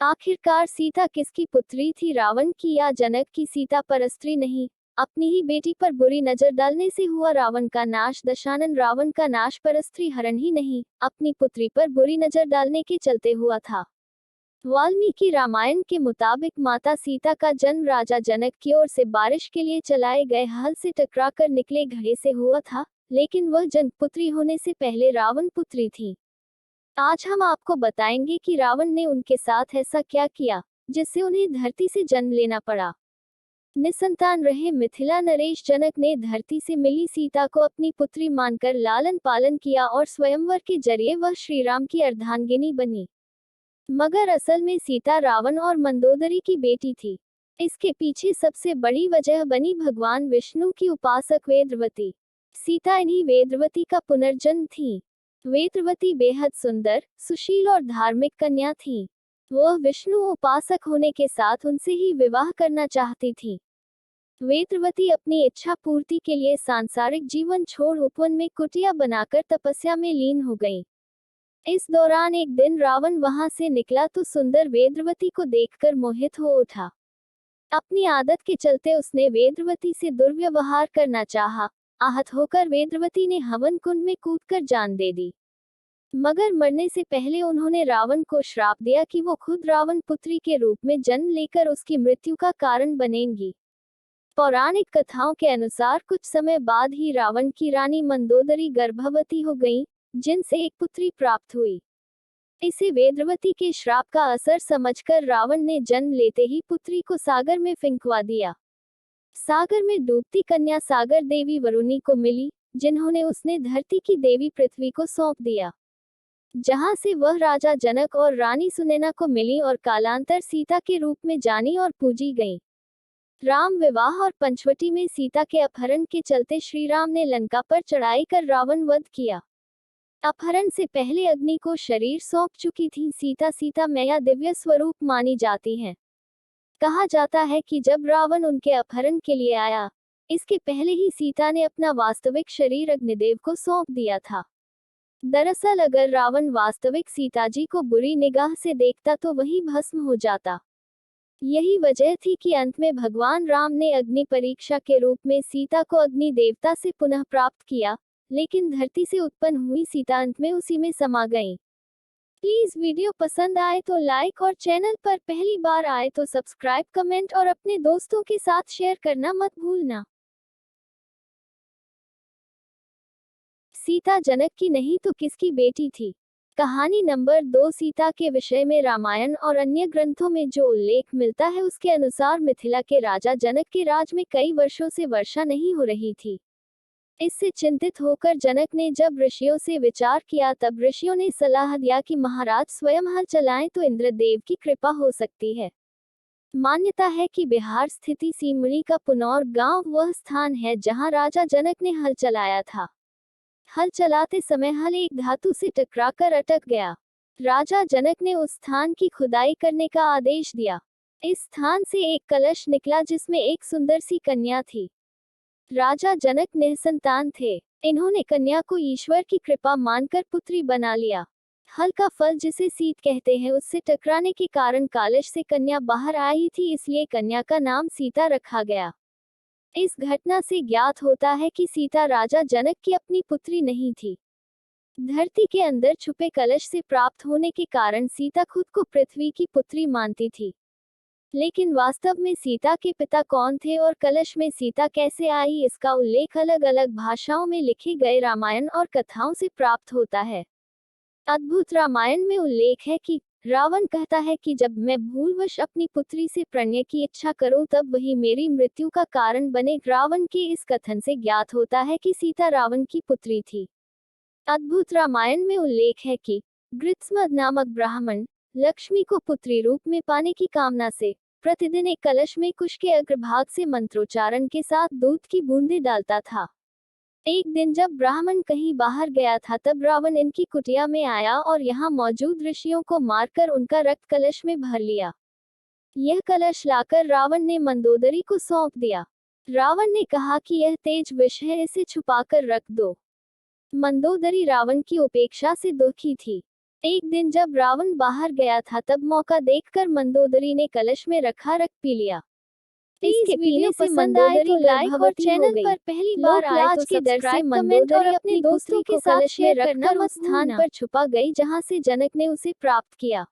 आखिरकार सीता किसकी पुत्री थी, रावण की या जनक की? सीता परस्त्री नहीं, अपनी ही बेटी पर बुरी नजर डालने से हुआ रावण का नाश। दशानन, रावण का नाश परस्त्री हरण ही नहीं, अपनी पुत्री पर बुरी नजर डालने के चलते हुआ था। वाल्मीकि रामायण के मुताबिक माता सीता का जन्म राजा जनक की ओर से बारिश के लिए चलाए गए हल से टकराकर निकले घड़े से हुआ था, लेकिन वह जनक पुत्री होने से पहले रावण पुत्री थी। आज हम आपको बताएंगे कि रावण ने उनके साथ ऐसा क्या किया जिससे उन्हें धरती से जन्म लेना पड़ा। निसंतान रहे मिथिला नरेश जनक ने धरती से मिली सीता को अपनी पुत्री मानकर लालन पालन किया और स्वयंवर के जरिए वह श्री राम की अर्धांगिनी बनी। मगर असल में सीता रावण और मंदोदरी की बेटी थी। इसके पीछे सबसे बड़ी वजह बनी भगवान विष्णु की उपासक वेदवती। सीता इन्हीं वेदवती का पुनर्जन्म थी। वेदवती बेहद सुंदर, सुशील और धार्मिक कन्या थी। वह विष्णु उपासक होने के साथ उनसे ही विवाह करना चाहती थी। वेदवती अपनी इच्छा पूर्ति के लिए सांसारिक जीवन छोड़ उपवन में कुटिया बनाकर तपस्या में लीन हो गई। इस दौरान एक दिन रावण वहां से निकला तो सुंदर वेदवती को देखकर मोहित हो उठा। अपनी आदत के चलते उसने वेदवती से दुर्व्यवहार करना चाहा। आहत होकर वेदवती ने हवन कुंड में कूदकर जान दे दी। मगर मरने से पहले उन्होंने रावण को श्राप दिया कि वो खुद रावण पुत्री के रूप में जन्म लेकर उसकी मृत्यु का कारण बनेंगी। पौराणिक कथाओं के अनुसार कुछ समय बाद ही रावण की रानी मंदोदरी गर्भवती हो गई, जिनसे एक पुत्री प्राप्त हुई। इसे वेदवती के श्राप का असर समझकर रावण ने जन्म लेते ही पुत्री को सागर में फेंकवा दिया। सागर में डूबती कन्या सागर देवी वरुणी को मिली, जिन्होंने उसने धरती की देवी पृथ्वी को सौंप दिया, जहां से वह राजा जनक और रानी सुनैना को मिली और कालांतर सीता के रूप में जानी और पूजी गई। राम विवाह और पंचवटी में सीता के अपहरण के चलते श्री राम ने लंका पर चढ़ाई कर रावण वध किया। अपहरण से पहले अग्नि को शरीर सौंप चुकी थी सीता। सीता मैया दिव्य स्वरूप मानी जाती हैं। कहा जाता है कि जब रावण उनके अपहरण के लिए आया, इसके पहले ही सीता ने अपना वास्तविक शरीर अग्निदेव को सौंप दिया था। दरअसल अगर रावण वास्तविक सीताजी को बुरी निगाह से देखता तो वही भस्म हो जाता। यही वजह थी कि अंत में भगवान राम ने अग्नि परीक्षा के रूप में सीता को अग्नि देवता से पुनः प्राप्त किया, लेकिन धरती से उत्पन्न हुई सीता अंत में उसी में समा गई। प्लीज वीडियो पसंद आए तो लाइक और चैनल पर पहली बार आए तो सब्सक्राइब, कमेंट और अपने दोस्तों के साथ शेयर करना मत भूलना। सीता जनक की नहीं तो किसकी बेटी थी? कहानी नंबर 2। सीता के विषय में रामायण और अन्य ग्रंथों में जो उल्लेख मिलता है उसके अनुसार मिथिला के राजा जनक के राज में कई वर्षों से वर्षा नहीं हो रही थी। इससे चिंतित होकर जनक ने जब ऋषियों से विचार किया तब ऋषियों ने सलाह दिया कि महाराज स्वयं हल चलाएं तो इंद्रदेव की कृपा हो सकती है। मान्यता है कि बिहार स्थिति सिमरी का पुनौर गांव वह स्थान है जहां राजा जनक ने हल चलाया था। हल चलाते समय हल एक धातु से टकराकर अटक गया। राजा जनक ने उस स्थान की खुदाई करने का आदेश दिया। इस स्थान से एक कलश निकला जिसमें एक सुंदर सी कन्या थी। राजा जनक निसंतान थे। इन्होंने कन्या को ईश्वर की कृपा मानकर पुत्री बना लिया। हल का फल जिसे सीत कहते हैं उससे टकराने के कारण कलश से कन्या बाहर आई थी, इसलिए कन्या का नाम सीता रखा गया। इस घटना से ज्ञात होता है कि सीता राजा जनक की अपनी पुत्री नहीं थी। धरती के अंदर छुपे कलश से प्राप्त होने के कारण सीता खुद को पृथ्वी की पुत्री मानती थी। लेकिन वास्तव में सीता के पिता कौन थे और कलश में सीता कैसे आई, इसका उल्लेख अलग अलग भाषाओं में लिखे गए रामायण और कथाओं से प्राप्त होता है। अद्भुत रामायण में उल्लेख है कि रावण कहता है कि जब मैं भूलवश अपनी पुत्री से प्रणय की इच्छा करूं तब वही मेरी मृत्यु का कारण बने। रावण के इस कथन से ज्ञात होता है कि सीता रावण की पुत्री थी। अद्भुत रामायण में उल्लेख है कि गृत्समद नामक ब्राह्मण लक्ष्मी को पुत्री रूप में पाने की कामना से प्रतिदिन एक कलश में कुश के अग्रभाग से मंत्रोच्चारण के साथ दूध की बूंदें डालता था। एक दिन जब ब्राह्मण कहीं बाहर गया था तब रावण इनकी कुटिया में आया और यहाँ मौजूद ऋषियों को मारकर उनका रक्त कलश में भर लिया। यह कलश लाकर रावण ने मंदोदरी को सौंप दिया। रावण ने कहा कि यह तेज विष है, इसे छुपाकर रख दो। मंदोदरी रावण की उपेक्षा से दुखी थी। एक दिन जब रावण बाहर गया था तब मौका देखकर मंदोदरी ने कलश में रखा रख पी लिया। इसके वीडियो पसंद आए तो लाइक और चैनल पर पहली बार आए तो के डर से मंदोदरी अपने दोस्तों के साथ कलश में रखकर उस स्थान पर छुपा गई जहां से जनक ने उसे प्राप्त किया।